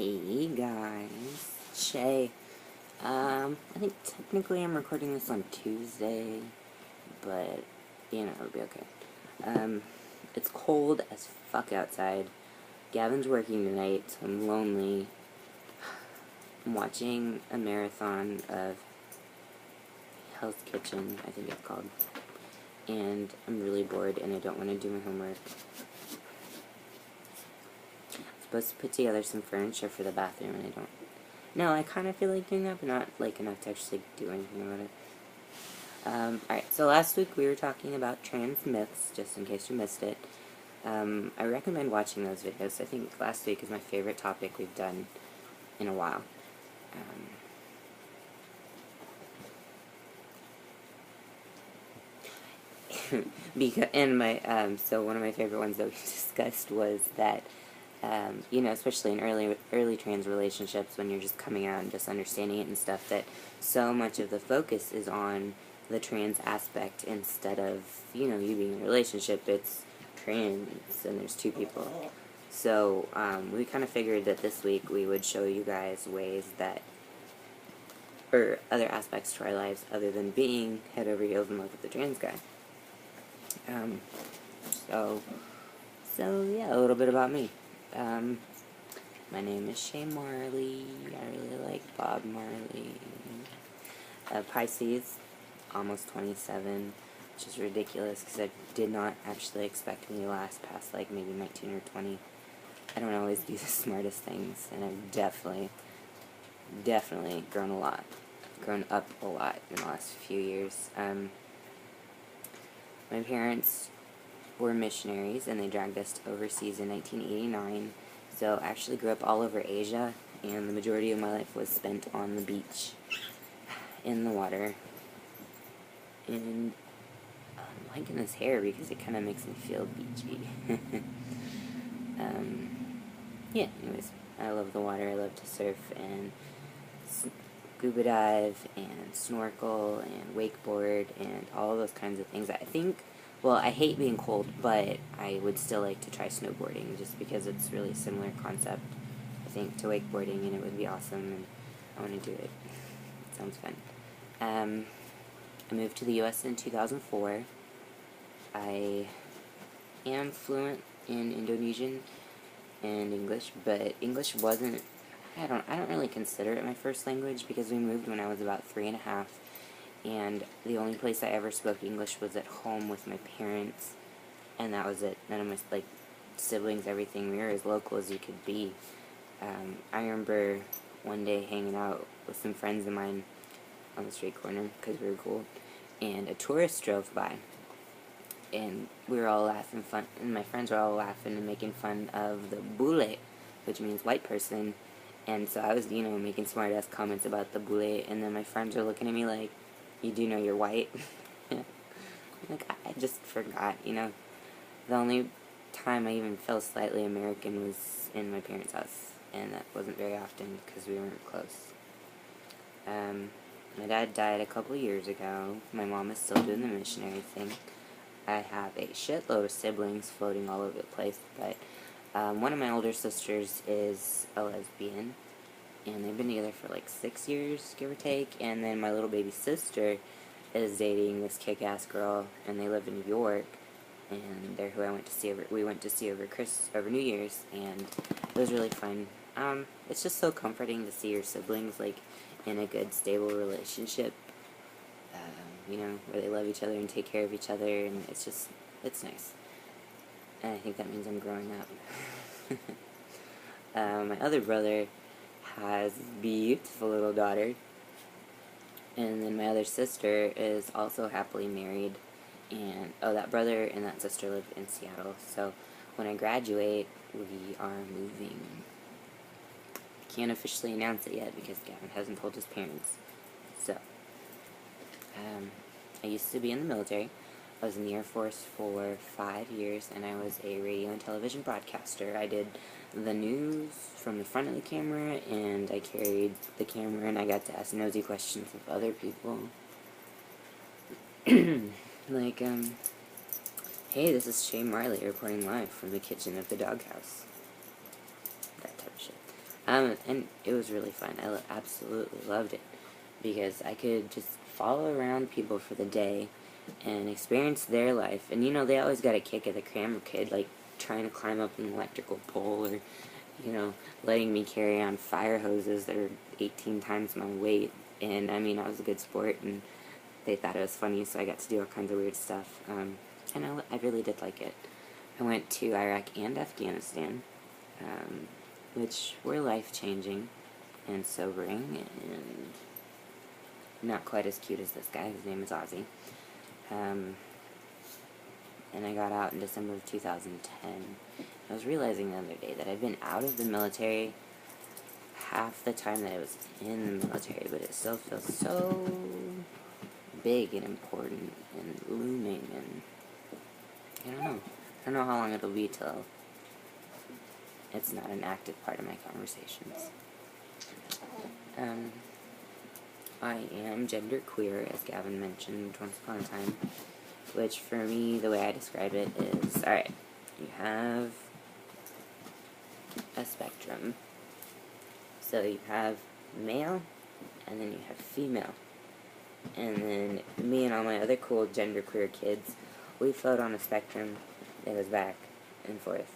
Hey guys, Shay. I think technically I'm recording this on Tuesday, but you know, it'll be okay. It's cold as fuck outside. Gavin's working tonight, so I'm lonely. I'm watching a marathon of Hell's Kitchen, I think it's called, and I'm really bored and I don't want to do my homework. Supposed to put together some furniture for the bathroom and I don't. No, I kind of feel like doing that, but not like enough to actually do anything about it. Alright, so last week we were talking about trans myths, just in case you missed it. I recommend watching those videos. I think last week is my favorite topic we've done in a while. So one of my favorite ones that we discussed was that you know, especially in early trans relationships, when you're just coming out and just understanding it and stuff, that so much of the focus is on the trans aspect instead of, you know, you being in a relationship. It's trans and there's two people. So we kind of figured that this week we would show you guys ways that, or other aspects to our lives other than being head over heels in love with the trans guy. So yeah, a little bit about me. My name is Shay Marley. I really like Bob Marley. Pisces, almost 27, which is ridiculous because I did not actually expect me to last past like maybe 19 or 20. I don't always do the smartest things, and I've definitely grown up a lot in the last few years. My parents were missionaries, and they dragged us overseas in 1989, so I actually grew up all over Asia, and the majority of my life was spent on the beach, in the water, and I'm liking this hair because it kind of makes me feel beachy. Yeah, anyways, I love the water. I love to surf and scuba dive and snorkel and wakeboard and all those kinds of things. I think, well, I hate being cold, but I would still like to try snowboarding just because it's really a similar concept, I think, to wakeboarding, and it would be awesome, and I want to do it. It sounds fun. I moved to the U.S. in 2004. I am fluent in Indonesian and English, but English wasn't, I don't really consider it my first language because we moved when I was about 3 and a half, and the only place I ever spoke English was at home with my parents, and that was it. None of my, like, siblings, everything, we were as local as you could be. I remember one day hanging out with some friends of mine on the street corner, because we were cool, and a tourist drove by, and we were all laughing fun, and my friends were all laughing and making fun of the bule, which means white person, and so I was, you know, making smart-ass comments about the bule, and then my friends were looking at me like, you do know you're white? Like, I just forgot, you know. The only time I even felt slightly American was in my parents' house, and that wasn't very often because we weren't close. My dad died a couple years ago. My mom is still doing the missionary thing. I have a shitload of siblings floating all over the place, but one of my older sisters is a lesbian, and they've been together for like 6 years, give or take, and then my little baby sister is dating this kick-ass girl, and they live in New York, and they're who we went to see over New Year's, and it was really fun. It's just so comforting to see your siblings, like, in a good, stable relationship, you know, where they love each other and take care of each other, and it's nice. And I think that means I'm growing up. My other brother has a beautiful little daughter, and then my other sister is also happily married, and, oh, that brother and that sister live in Seattle, so when I graduate, we are moving. I can't officially announce it yet because Gavin hasn't told his parents. So, I used to be in the military. I was in the Air Force for 5 years, and I was a radio and television broadcaster. I did the news from the front of the camera, and I carried the camera, and I got to ask nosy questions of other people. Like, hey, this is Shay Marley reporting live from the kitchen of the doghouse. That type of shit. And it was really fun. I absolutely loved it because I could just follow around people for the day and experience their life. And you know, they always got a kick at the camera kid, like trying to climb up an electrical pole, or you know, letting me carry on fire hoses that are 18 times my weight. And I mean, I was a good sport, and they thought it was funny, so I got to do all kinds of weird stuff. And I really did like it. I went to Iraq and Afghanistan, which were life-changing and sobering, and not quite as cute as this guy. His name is Ozzy. And I got out in December of 2010. I was realizing the other day that I'd been out of the military half the time that I was in the military, but it still feels so big and important and looming, and I don't know. I don't know how long it'll be till it's not an active part of my conversations. I am genderqueer, as Gavin mentioned once upon a time, which for me, the way I describe it is, alright, you have a spectrum. So you have male, and then you have female. And then me and all my other cool genderqueer kids, we float on a spectrum that goes back and forth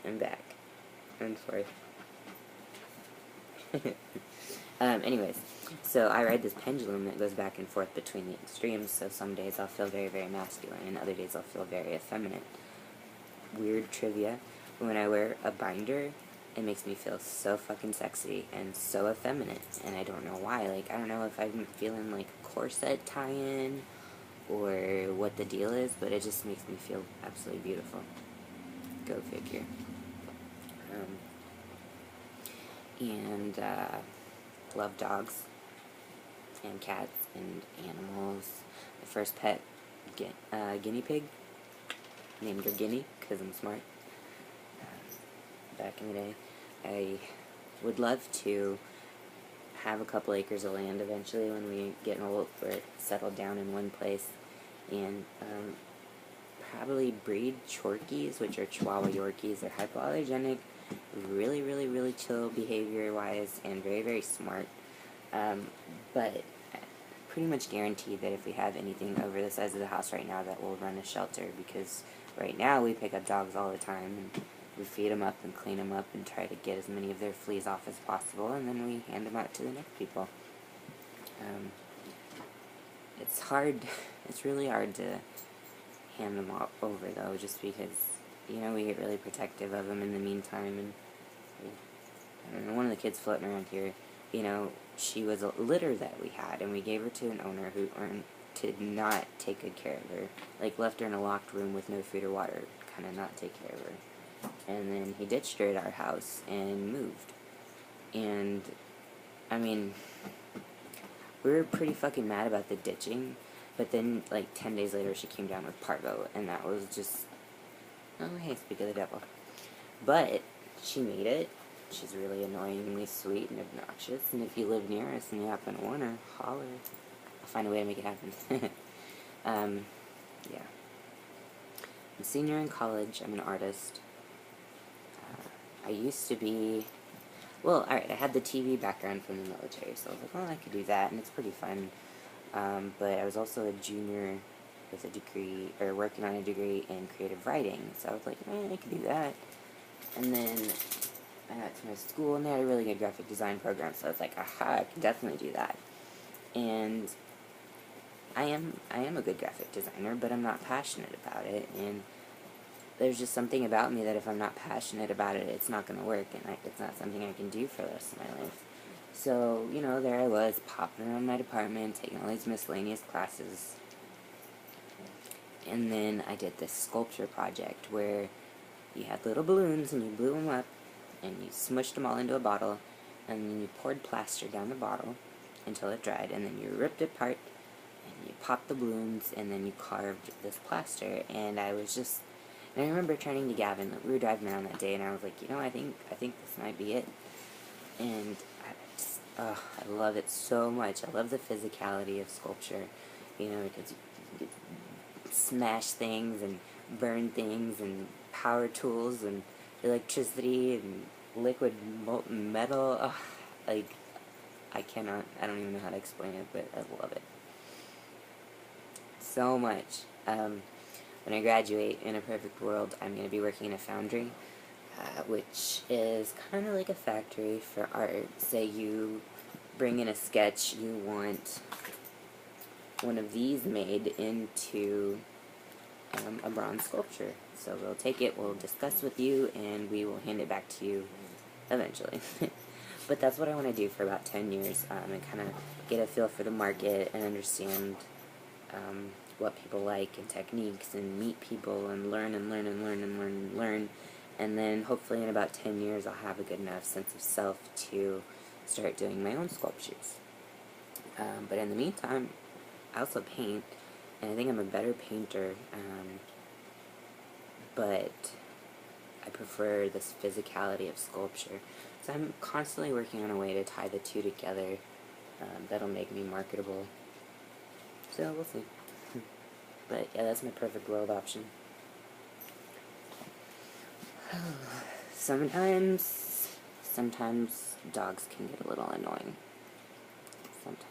and back and forth. Anyways, so I ride this pendulum that goes back and forth between the extremes, so some days I'll feel very, very masculine, and other days I'll feel very effeminate. Weird trivia, when I wear a binder, it makes me feel so fucking sexy and so effeminate, and I don't know why. Like, I don't know if I'm feeling like a corset tie-in or what the deal is, but it just makes me feel absolutely beautiful. Go figure. Love dogs and cats and animals. My first pet, guinea pig, named her Guinea because I'm smart. Back in the day, I would love to have a couple acres of land eventually when we get old, or settled down in one place, and probably breed Chorkies, which are Chihuahua Yorkies. They're hypoallergenic, really, really, really chill behavior-wise, and very, very smart. But pretty much guaranteed that if we have anything over the size of the house right now, that we'll run a shelter, because right now we pick up dogs all the time, and we feed them up and clean them up and try to get as many of their fleas off as possible, and then we hand them out to the next people. It's hard, it's really hard to hand them all over, though, just because, you know, we get really protective of them in the meantime, and I don't know, one of the kids floating around here, you know, she was a litter that we had, and we gave her to an owner who did not take good care of her, like left her in a locked room with no food or water, kind of not take care of her, and then he ditched her at our house and moved, and, I mean, we were pretty fucking mad about the ditching, but then, like, 10 days later, she came down with parvo, and that was just, oh, hey, speak of the devil. But she made it. She's really annoyingly sweet and obnoxious, and if you live near us and you happen to want her, holler. I'll find a way to make it happen. Yeah. I'm a senior in college. I'm an artist. I used to be... Well, alright, I had the TV background from the military, so I was like, well, I could do that, and it's pretty fun. But I was also a junior with a degree, or working on a degree in creative writing, so I was like, man, I could do that. And then I got to my school, and they had a really good graphic design program, so I was like, aha, I can definitely do that. And I am a good graphic designer, but I'm not passionate about it, and there's just something about me that if I'm not passionate about it, it's not going to work, and it's not something I can do for the rest of my life. So, you know, there I was, popping around my department, taking all these miscellaneous classes, and then I did this sculpture project where you had little balloons, and you blew them up, and you smushed them all into a bottle, and then you poured plaster down the bottle until it dried, and then you ripped it apart, and you popped the balloons, and then you carved this plaster, and I was just... And I remember turning to Gavin, we were driving around that day, and I was like, you know, I think this might be it. And I love it so much. I love the physicality of sculpture, you know, because you get smash things and burn things and power tools and electricity and liquid molten metal. Ugh, like, I don't even know how to explain it, but I love it so much. When I graduate, in a perfect world, I'm going to be working in a foundry, which is kind of like a factory for art. Say you bring in a sketch, you want one of these made into a bronze sculpture. So we'll take it, we'll discuss with you, and we will hand it back to you eventually. But that's what I want to do for about 10 years, and kind of get a feel for the market and understand what people like and techniques, and meet people and learn and learn and learn and learn and learn. And then hopefully in about 10 years I'll have a good enough sense of self to start doing my own sculptures. But in the meantime, I also paint, and I think I'm a better painter, but I prefer this physicality of sculpture. So I'm constantly working on a way to tie the two together that'll make me marketable. So we'll see. But yeah, that's my perfect world option. Sometimes dogs can get a little annoying. Sometimes.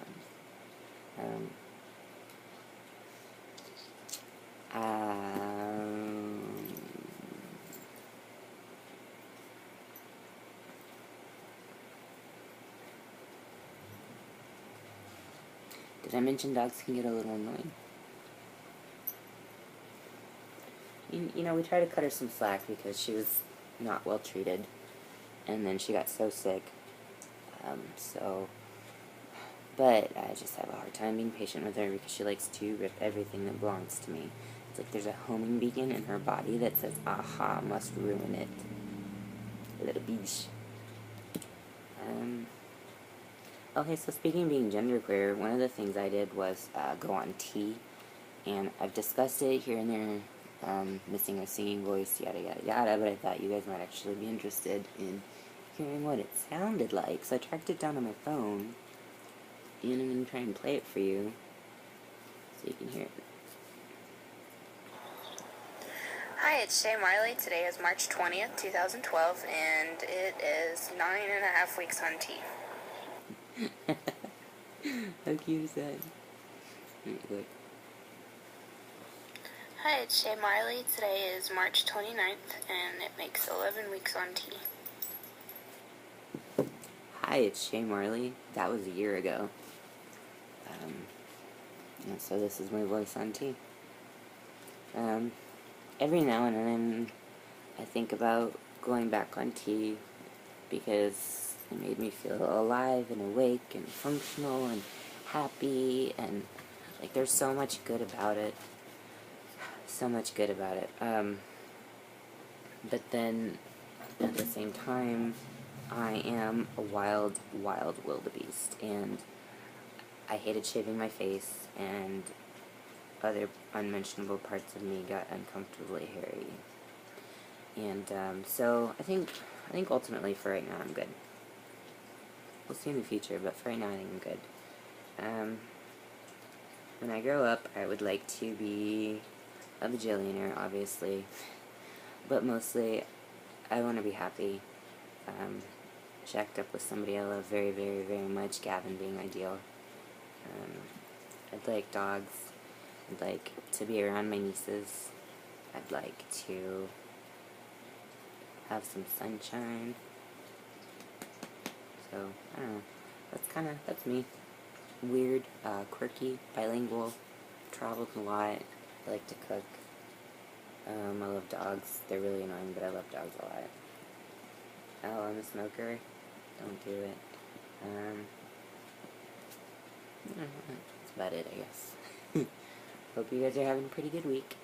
Did I mention dogs can get a little annoying? You know, we tried to cut her some slack because she was not well treated, and then she got so sick. But I just have a hard time being patient with her because she likes to rip everything that belongs to me. It's like there's a homing beacon in her body that says, "Aha, must ruin it." Little bitch. Okay, so speaking of being genderqueer, one of the things I did was go on tea, and I've discussed it here and there, missing a singing voice, yada yada yada, but I thought you guys might actually be interested in hearing what it sounded like, so I tracked it down on my phone, and I'm going to try and play it for you, so you can hear it. Hi, it's Shay Marley. Today is March 20th, 2012, and it is 9.5 weeks on tea. How cute is that? Good. Hi, it's Shay Marley. Today is March 29th, and it makes 11 weeks on tea. Hi, it's Shay Marley. That was a year ago. And so this is my voice on tea. Every now and then I think about going back on tea because it made me feel alive and awake and functional and happy, and like there's so much good about it. So much good about it. But then at the same time, I am a wild, wild wildebeest, and I hated shaving my face, and other unmentionable parts of me got uncomfortably hairy. And so I think ultimately for right now I'm good. We'll see in the future, but for right now I think I'm good. When I grow up, I would like to be a bajillionaire, obviously, but mostly I want to be happy. Shacked up with somebody I love very, very, very much, Gavin being ideal. I'd like dogs. I'd like to be around my nieces. I'd like to have some sunshine. So, I don't know. That's me. Weird, quirky, bilingual, traveled a lot. I like to cook. I love dogs. They're really annoying, but I love dogs a lot. Oh, I'm a smoker. Don't do it. That's about it, I guess. Hope you guys are having a pretty good week.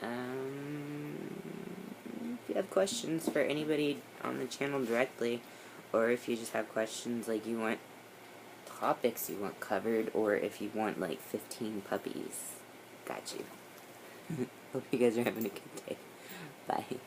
If you have questions for anybody on the channel directly, or if you just have questions like you want topics you want covered, or if you want like 15 puppies, got you. Hope you guys are having a good day. Bye.